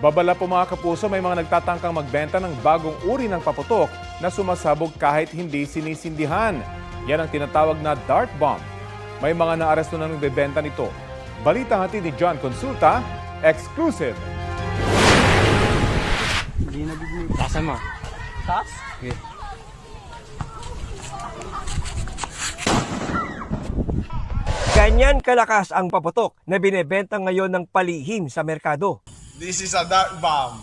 Babala po mga kapuso, may mga nagtatangkang magbenta ng bagong uri ng paputok na sumasabog kahit hindi sinisindihan. Yan ang tinatawag na dart bomb. May mga naaresto na nagbebenta nito. Balita hatid ni John Consulta, exclusive. Hindi na bigay. Tasan mo. Tas? Okay. Ganyan kalakas ang paputok na binebenta ngayon ng palihim sa merkado. This is a dart bomb.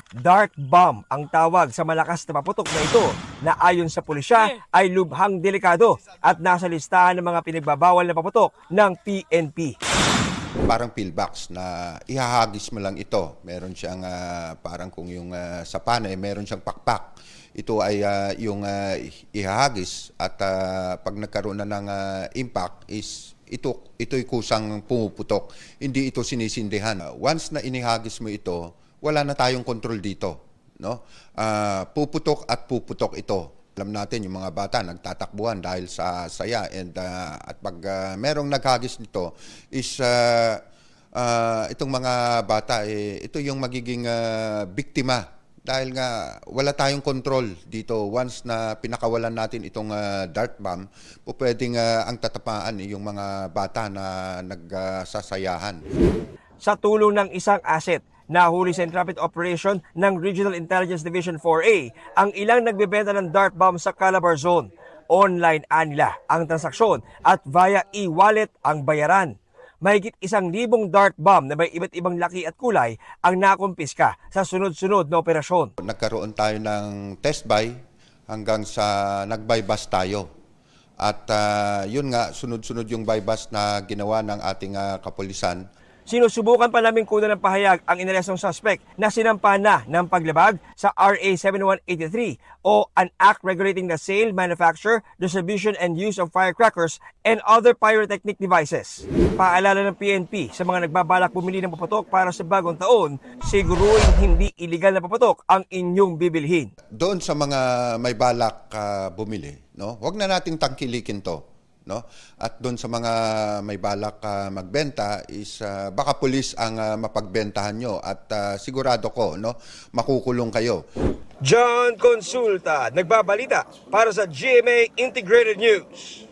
Dart bomb ang tawag sa malakas na paputok na ito na ayon sa pulisya ay lubhang delikado at nasa listahan ng mga pinagbabawal na paputok ng PNP. Parang pillbox na ihahagis mo lang ito. Meron siyang parang kung yung sa pana, meron siyang pakpak. Ito ay yung ihahagis at pag nagkaroon na ng impact is ito'y kusang pumuputok. Hindi ito sinisindihan. Once na inihagis mo ito, wala na tayong control dito, no? Puputok at puputok ito. Alam natin yung mga bata nagtatakbuhan dahil sa saya and at pag merong naghagis nito is itong mga bata ito yung magiging biktima dahil nga wala tayong control dito. Once na pinakawalan natin itong dart bomb, pwedeng ang tatapaan yung mga bata na nagsasayahan. Sa tulong ng isang asset, nahuli sa rapid operation ng Regional Intelligence Division 4A ang ilang nagbebenta ng dart bomb sa Calabar Zone. Online anila ang transaksyon at via e-wallet ang bayaran. Mahigit 1,000 dart bomb na may iba't ibang laki at kulay ang nakumpiska sa sunod-sunod na operasyon. Nagkaroon tayo ng test buy hanggang sa nag-buy bust tayo. At yun nga, sunod-sunod yung buy bust na ginawa ng ating kapulisan. Sinusubukan pa namin kunan ng pahayag ang inarestong suspect na sinampa na ng paglabag sa RA 7183 o an act regulating the sale, manufacture, distribution and use of firecrackers and other pyrotechnic devices. Paalala ng PNP sa mga nagbabalak bumili ng paputok para sa bagong taon, siguruhin hindi iligal na paputok ang inyong bibilhin. Doon sa mga may balak bumili, no? Huwag na nating tangkilikin to. No? At doon sa mga may balak magbenta is baka pulis ang mapagbentahan nyo at sigurado ko no, makukulong kayo. John Consulta, nagbabalita para sa GMA Integrated News.